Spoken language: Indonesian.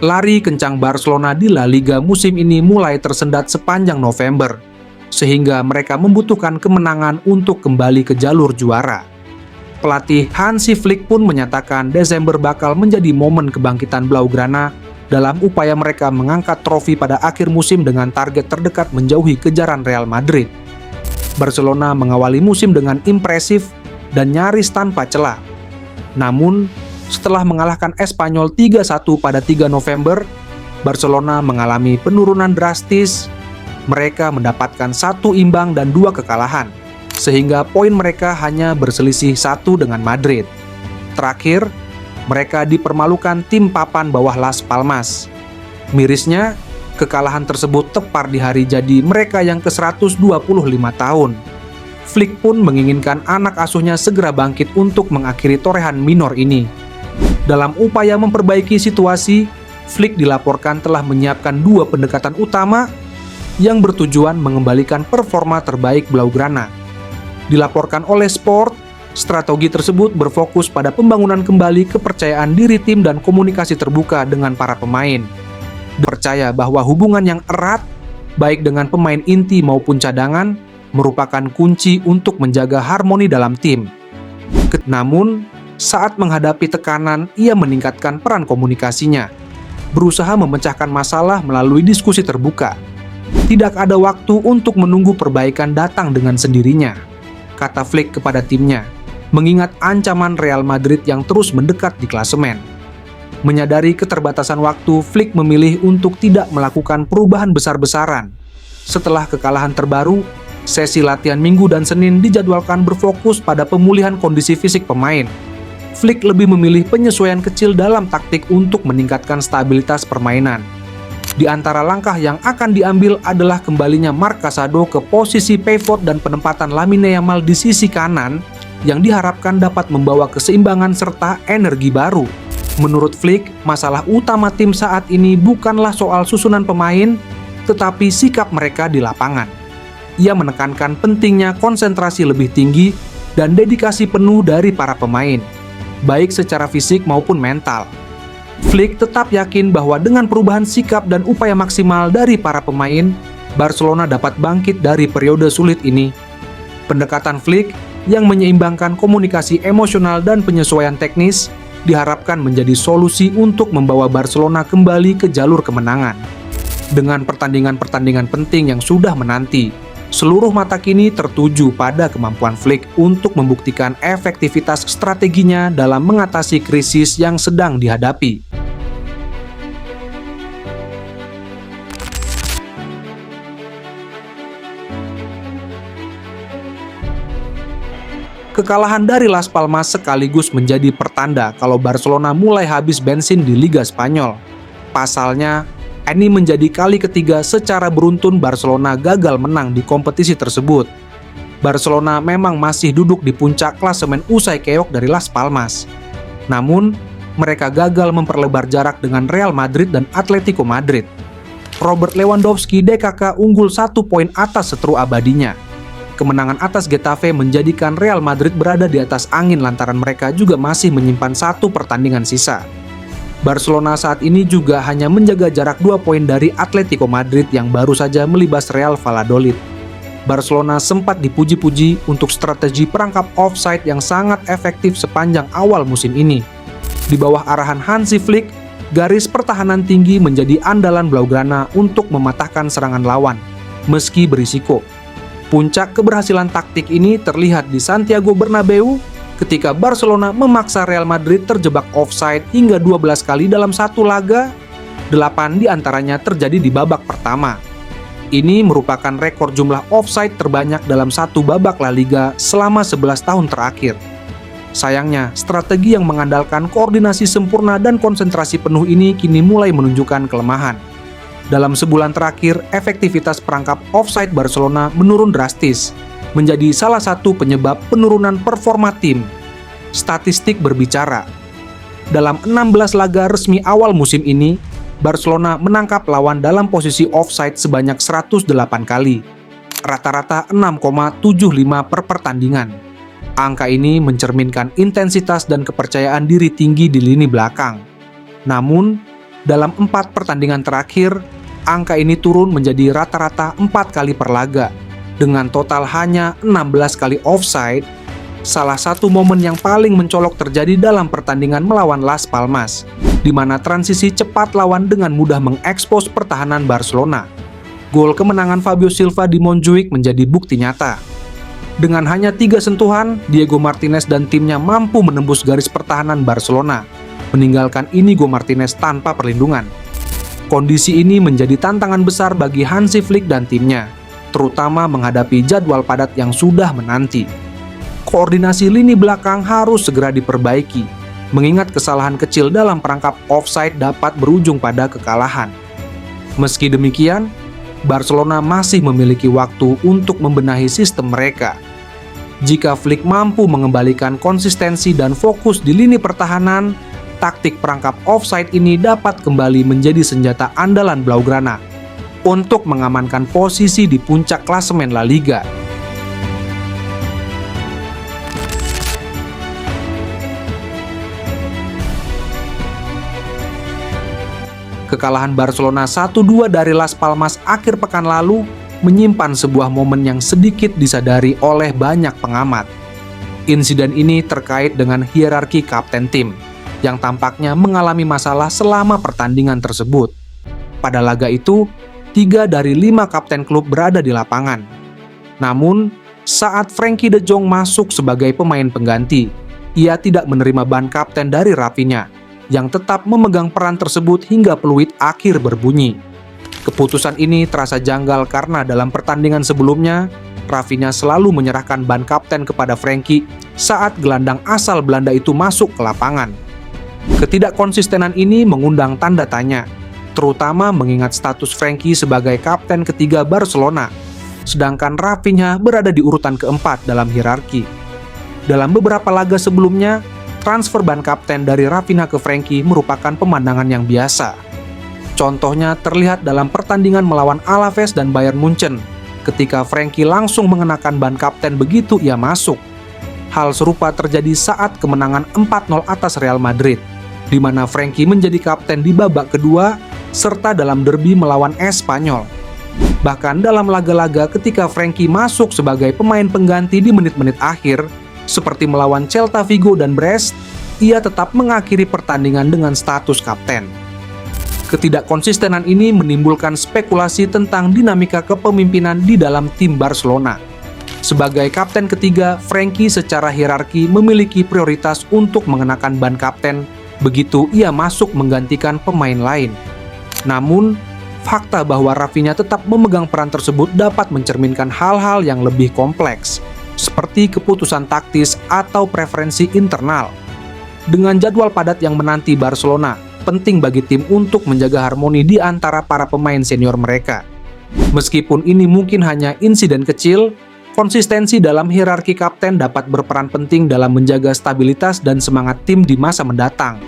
Lari kencang Barcelona di La Liga musim ini mulai tersendat sepanjang November, sehingga mereka membutuhkan kemenangan untuk kembali ke jalur juara. Pelatih Hansi Flick pun menyatakan Desember bakal menjadi momen kebangkitan Blaugrana dalam upaya mereka mengangkat trofi pada akhir musim dengan target terdekat menjauhi kejaran Real Madrid. Barcelona mengawali musim dengan impresif dan nyaris tanpa celah. Namun, setelah mengalahkan Espanyol 3-1 pada 3 November, Barcelona mengalami penurunan drastis. Mereka mendapatkan 1 imbang dan 2 kekalahan, sehingga poin mereka hanya berselisih 1 dengan Madrid. Terakhir, mereka dipermalukan tim papan bawah Las Palmas. Mirisnya, kekalahan tersebut tepat di hari jadi mereka yang ke-125 tahun. Flick pun menginginkan anak asuhnya segera bangkit untuk mengakhiri torehan minor ini. Dalam upaya memperbaiki situasi, Flick dilaporkan telah menyiapkan 2 pendekatan utama yang bertujuan mengembalikan performa terbaik Blaugrana. Dilaporkan oleh Sport, strategi tersebut berfokus pada pembangunan kembali kepercayaan diri tim dan komunikasi terbuka dengan para pemain. Percaya bahwa hubungan yang erat, baik dengan pemain inti maupun cadangan, merupakan kunci untuk menjaga harmoni dalam tim. Namun, saat menghadapi tekanan, ia meningkatkan peran komunikasinya, berusaha memecahkan masalah melalui diskusi terbuka. Tidak ada waktu untuk menunggu perbaikan datang dengan sendirinya, kata Flick kepada timnya, mengingat ancaman Real Madrid yang terus mendekat di klasemen. Menyadari keterbatasan waktu, Flick memilih untuk tidak melakukan perubahan besar-besaran. Setelah kekalahan terbaru, sesi latihan Minggu dan Senin dijadwalkan berfokus pada pemulihan kondisi fisik pemain. Flick lebih memilih penyesuaian kecil dalam taktik untuk meningkatkan stabilitas permainan. Di antara langkah yang akan diambil adalah kembalinya Marc Casado ke posisi pivot dan penempatan Lamine Yamal di sisi kanan yang diharapkan dapat membawa keseimbangan serta energi baru. Menurut Flick, masalah utama tim saat ini bukanlah soal susunan pemain, tetapi sikap mereka di lapangan. Ia menekankan pentingnya konsentrasi lebih tinggi dan dedikasi penuh dari para pemain, baik secara fisik maupun mental. Flick tetap yakin bahwa dengan perubahan sikap dan upaya maksimal dari para pemain, Barcelona dapat bangkit dari periode sulit ini. Pendekatan Flick yang menyeimbangkan komunikasi emosional dan penyesuaian teknis diharapkan menjadi solusi untuk membawa Barcelona kembali ke jalur kemenangan. Dengan pertandingan-pertandingan penting yang sudah menanti, seluruh mata kini tertuju pada kemampuan Flick untuk membuktikan efektivitas strateginya dalam mengatasi krisis yang sedang dihadapi. Kekalahan dari Las Palmas sekaligus menjadi pertanda kalau Barcelona mulai habis bensin di Liga Spanyol. Pasalnya, ini menjadi kali ketiga secara beruntun Barcelona gagal menang di kompetisi tersebut. Barcelona memang masih duduk di puncak klasemen usai keok dari Las Palmas. Namun, mereka gagal memperlebar jarak dengan Real Madrid dan Atletico Madrid. Robert Lewandowski DKK unggul 1 poin atas seteru abadinya. Kemenangan atas Getafe menjadikan Real Madrid berada di atas angin lantaran mereka juga masih menyimpan 1 pertandingan sisa. Barcelona saat ini juga hanya menjaga jarak 2 poin dari Atletico Madrid yang baru saja melibas Real Valladolid. Barcelona sempat dipuji-puji untuk strategi perangkap offside yang sangat efektif sepanjang awal musim ini. Di bawah arahan Hansi Flick, garis pertahanan tinggi menjadi andalan Blaugrana untuk mematahkan serangan lawan, meski berisiko. Puncak keberhasilan taktik ini terlihat di Santiago Bernabeu ketika Barcelona memaksa Real Madrid terjebak offside hingga 12 kali dalam satu laga, 8 diantaranya terjadi di babak pertama. Ini merupakan rekor jumlah offside terbanyak dalam satu babak La Liga selama 11 tahun terakhir. Sayangnya, strategi yang mengandalkan koordinasi sempurna dan konsentrasi penuh ini kini mulai menunjukkan kelemahan. Dalam sebulan terakhir, efektivitas perangkap offside Barcelona menurun drastis, menjadi salah satu penyebab penurunan performa tim. Statistik berbicara. Dalam 16 laga resmi awal musim ini, Barcelona menangkap lawan dalam posisi offside sebanyak 108 kali. Rata-rata 6,75 per pertandingan. Angka ini mencerminkan intensitas dan kepercayaan diri tinggi di lini belakang. Namun, Dalam 4 pertandingan terakhir, angka ini turun menjadi rata-rata 4 kali per laga, dengan total hanya 16 kali offside. Salah satu momen yang paling mencolok terjadi dalam pertandingan melawan Las Palmas, di mana transisi cepat lawan dengan mudah mengekspos pertahanan Barcelona. Gol kemenangan Fabio Silva di Montjuic menjadi bukti nyata. Dengan hanya 3 sentuhan, Diego Martinez dan timnya mampu menembus garis pertahanan Barcelona, meninggalkan Inigo Martinez tanpa perlindungan. Kondisi ini menjadi tantangan besar bagi Hansi Flick dan timnya, terutama menghadapi jadwal padat yang sudah menanti. Koordinasi lini belakang harus segera diperbaiki, mengingat kesalahan kecil dalam perangkap offside dapat berujung pada kekalahan. Meski demikian, Barcelona masih memiliki waktu untuk membenahi sistem mereka. Jika Flick mampu mengembalikan konsistensi dan fokus di lini pertahanan, taktik perangkap offside ini dapat kembali menjadi senjata andalan Blaugrana untuk mengamankan posisi di puncak klasemen La Liga. Kekalahan Barcelona 1-2 dari Las Palmas akhir pekan lalu menyimpan sebuah momen yang sedikit disadari oleh banyak pengamat. Insiden ini terkait dengan hierarki kapten tim, yang tampaknya mengalami masalah selama pertandingan tersebut. Pada laga itu, 3 dari 5 kapten klub berada di lapangan. Namun, saat Frenkie de Jong masuk sebagai pemain pengganti, ia tidak menerima ban kapten dari Rafinha, yang tetap memegang peran tersebut hingga peluit akhir berbunyi. Keputusan ini terasa janggal karena dalam pertandingan sebelumnya, Rafinha selalu menyerahkan ban kapten kepada Frenkie saat gelandang asal Belanda itu masuk ke lapangan. Ketidakkonsistenan ini mengundang tanda tanya, terutama mengingat status Frenkie sebagai kapten ketiga Barcelona, sedangkan Rafinha berada di urutan keempat dalam hierarki. Dalam beberapa laga sebelumnya, transfer ban kapten dari Rafinha ke Frenkie merupakan pemandangan yang biasa. Contohnya terlihat dalam pertandingan melawan Alaves dan Bayern Munchen, ketika Frenkie langsung mengenakan ban kapten begitu ia masuk. Hal serupa terjadi saat kemenangan 4-0 atas Real Madrid, di mana Frenkie menjadi kapten di babak kedua, serta dalam derby melawan Espanyol. Bahkan dalam laga-laga ketika Frenkie masuk sebagai pemain pengganti di menit-menit akhir, seperti melawan Celta Vigo dan Brest, ia tetap mengakhiri pertandingan dengan status kapten. Ketidakkonsistenan ini menimbulkan spekulasi tentang dinamika kepemimpinan di dalam tim Barcelona. Sebagai kapten ketiga, Frenkie secara hierarki memiliki prioritas untuk mengenakan ban kapten begitu ia masuk menggantikan pemain lain. Namun, fakta bahwa Rafinha tetap memegang peran tersebut dapat mencerminkan hal-hal yang lebih kompleks, seperti keputusan taktis atau preferensi internal. Dengan jadwal padat yang menanti Barcelona, penting bagi tim untuk menjaga harmoni di antara para pemain senior mereka. Meskipun ini mungkin hanya insiden kecil, konsistensi dalam hierarki kapten dapat berperan penting dalam menjaga stabilitas dan semangat tim di masa mendatang.